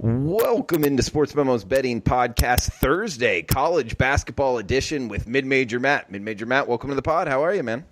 Welcome into SportsMemo's Betting Podcast Thursday, college basketball edition with Mid-Major Matt. Mid-Major Matt, welcome to the pod. How are you, man?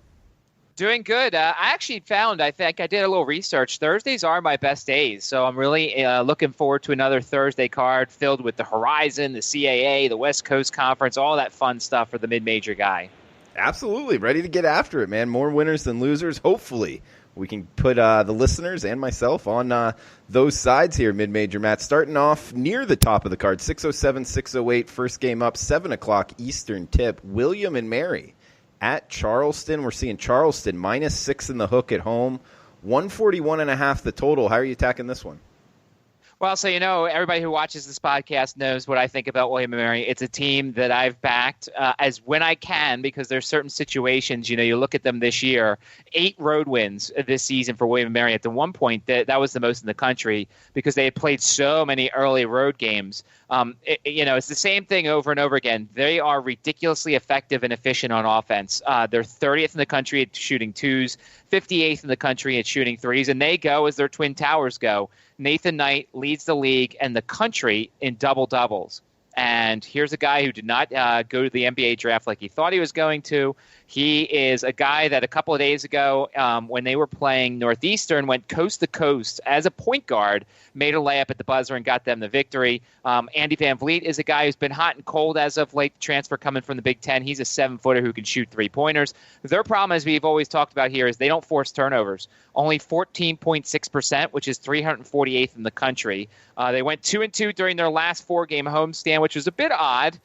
Doing good. I actually found, I think I did a little research. Thursdays are my best days, so I'm really looking forward to another Thursday card filled with the Horizon, the CAA, the West Coast Conference, all that fun stuff for the mid-major guy. Absolutely. Ready to get after it, man. More winners than losers. Hopefully we can put the listeners and myself on those sides here, Mid-Major Matt. Starting off near the top of the card, 6:07, 6:08, first game up, 7 o'clock Eastern tip. William and Mary at Charleston. We're seeing Charleston -6 in the hook at home, 141.5 the total. How are you attacking this one? Well, so everybody who watches this podcast knows what I think about William & Mary. It's a team that I've backed as when I can, because there's certain situations, you look at them this year, 8 road wins this season for William & Mary. At the one point, that was the most in the country because they had played so many early road games. It's the same thing over and over again. They are ridiculously effective and efficient on offense. They're 30th in the country at shooting twos, 58th in the country at shooting threes, and they go as their Twin Towers go. Nathan Knight leads the league and the country in double-doubles. And here's a guy who did not go to the NBA draft like he thought he was going to. He is a guy that a couple of days ago, when they were playing Northeastern, went coast to coast as a point guard, made a layup at the buzzer and got them the victory. Andy Van Vliet is a guy who's been hot and cold as of late, transfer coming from the Big Ten. He's a 7-footer who can shoot 3-pointers. Their problem, as we've always talked about here, is they don't force turnovers. Only 14.6%, which is 348th in the country. They went 2-2 during their last 4-game homestand, which was a bit odd.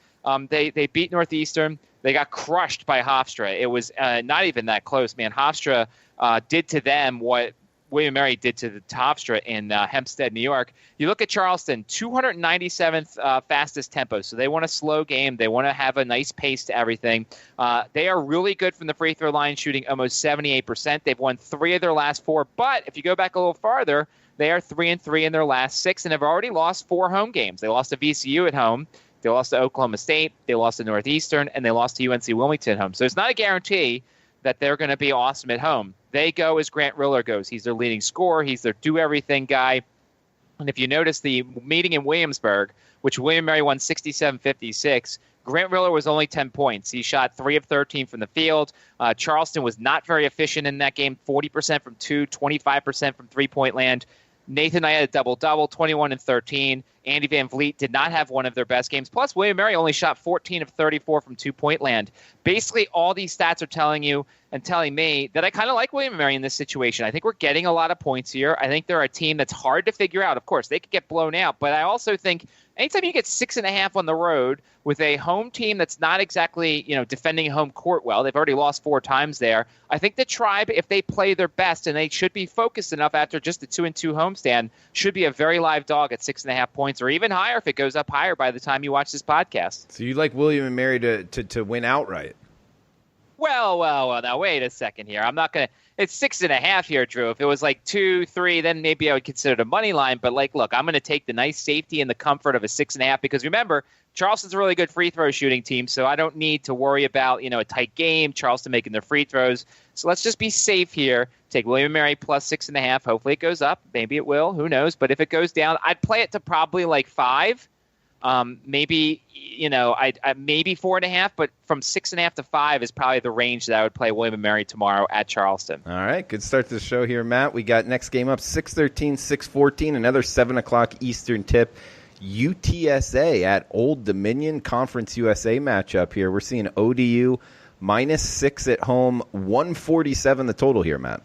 They beat Northeastern. They got crushed by Hofstra. It was not even that close, man. Hofstra did to them what William & Mary did to the Hofstra in Hempstead, New York. You look at Charleston, 297th fastest tempo. So they want a slow game. They want to have a nice pace to everything. They are really good from the free throw line, shooting almost 78%. They've won 3 of their last 4. But if you go back a little farther, they are 3-3 in their last 6 and have already lost 4 home games. They lost to VCU at home. They lost to Oklahoma State, they lost to Northeastern, and they lost to UNC Wilmington at home. So it's not a guarantee that they're going to be awesome at home. They go as Grant Riller goes. He's their leading scorer. He's their do-everything guy. And if you notice the meeting in Williamsburg, which William & Mary won 67-56, Grant Riller was only 10 points. He shot 3 of 13 from the field. Charleston was not very efficient in that game, 40% from 2, 25% from three-point land. Nathan Knight had a double-double, 21 and 13. Andy Van Vliet did not have one of their best games. Plus, William & Mary only shot 14 of 34 from two-point land. Basically, all these stats are telling you and telling me that I kind of like William & Mary in this situation. I think we're getting a lot of points here. I think they're a team that's hard to figure out. Of course, they could get blown out. But I also think anytime you get 6.5 on the road with a home team that's not exactly, defending home court well, they've already lost 4 times there. I think the Tribe, if they play their best, and they should be focused enough after just the 2-2 homestand, should be a very live dog at 6.5 points, or even higher if it goes up higher by the time you watch this podcast. So you like William & Mary to win outright? Well, now wait a second here. I'm not going to – it's 6.5 here, Drew. If it was like 2, 3, then maybe I would consider it a money line. But, look, I'm going to take the nice safety and the comfort of a 6.5 because, remember, Charleston's a really good free throw shooting team, so I don't need to worry about, a tight game, Charleston making their free throws. So let's just be safe here. Take William & Mary plus 6.5. Hopefully it goes up. Maybe it will. Who knows? But if it goes down, I'd play it to probably like 5. Maybe, maybe 4.5, but from 6.5 to 5 is probably the range that I would play William & Mary tomorrow at Charleston. All right, good start to the show here, Matt. We got next game up, 6:13, 6:14, another 7 o'clock Eastern tip. UTSA at Old Dominion, Conference USA matchup here. We're seeing ODU -6 at home, 147 the total here, Matt.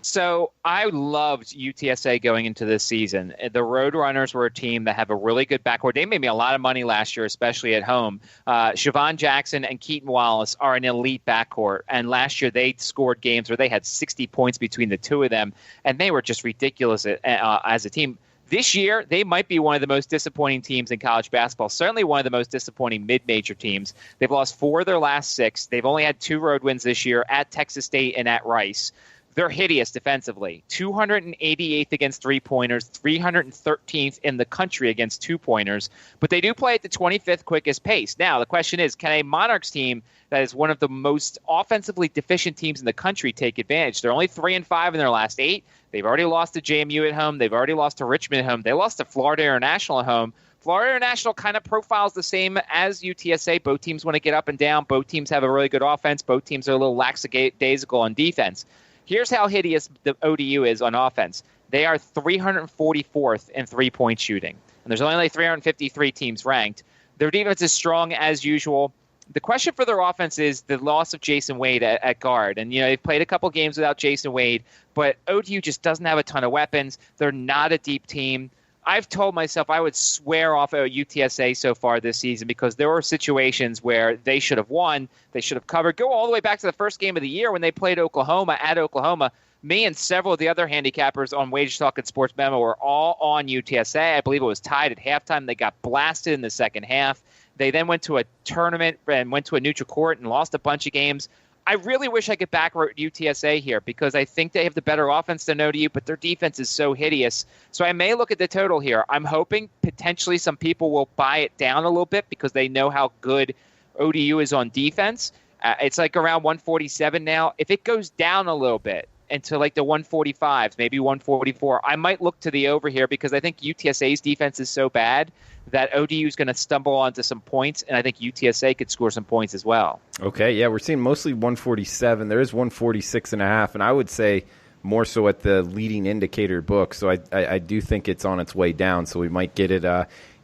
So I loved UTSA going into this season. The Roadrunners were a team that have a really good backcourt. They made me a lot of money last year, especially at home. Siobhan Jackson and Keaton Wallace are an elite backcourt. And last year they scored games where they had 60 points between the two of them. And they were just ridiculous as a team. This year, they might be one of the most disappointing teams in college basketball, certainly one of the most disappointing mid-major teams. They've lost 4 of their last 6. They've only had 2 road wins this year at Texas State and at Rice. They're hideous defensively. 288th against three-pointers, 313th in the country against two-pointers. But they do play at the 25th quickest pace. Now, the question is, can a Monarchs team that is one of the most offensively deficient teams in the country take advantage? They're only 3-5 in their last 8. They've already lost to JMU at home. They've already lost to Richmond at home. They lost to Florida International at home. Florida International kind of profiles the same as UTSA. Both teams want to get up and down. Both teams have a really good offense. Both teams are a little lackadaisical on defense. Here's how hideous the ODU is on offense. They are 344th in three-point shooting. And there's only 353 teams ranked. Their defense is strong as usual. The question for their offense is the loss of Jason Wade at guard. And, they've played a couple games without Jason Wade, but ODU just doesn't have a ton of weapons. They're not a deep team. I've told myself I would swear off UTSA so far this season because there were situations where they should have won, they should have covered. Go all the way back to the first game of the year when they played Oklahoma at Oklahoma. Me and several of the other handicappers on Wage Talk and SportsMemo were all on UTSA. I believe it was tied at halftime. They got blasted in the second half. They then went to a tournament and went to a neutral court and lost a bunch of games. I really wish I could back UTSA here because I think they have the better offense than ODU, but their defense is so hideous. So I may look at the total here. I'm hoping potentially some people will buy it down a little bit because they know how good ODU is on defense. It's like around 147 now. If it goes down a little bit into like the 145s, maybe 144, I might look to the over here because I think UTSA's defense is so bad that ODU is going to stumble onto some points, and I think UTSA could score some points as well. Okay, yeah, we're seeing mostly 147. There is 146.5, and I would say more so at the leading indicator book. So I do think it's on its way down, so we might get it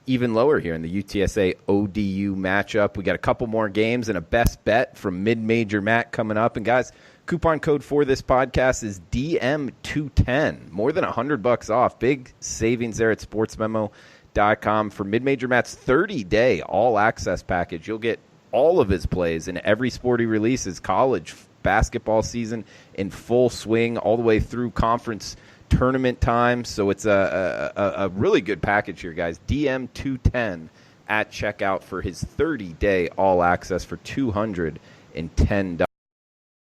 even lower here in the UTSA ODU matchup. We got a couple more games and a best bet from Mid-Major Matt coming up. And guys, coupon code for this podcast is DM210. More than $100 off. Big savings there at SportsMemo.com for Mid-Major Matt's 30-day all-access package. You'll get all of his plays in every sport he releases. College basketball season in full swing all the way through conference tournament time. So it's a really good package here, guys. DM210 at checkout for his 30-day all-access for $210.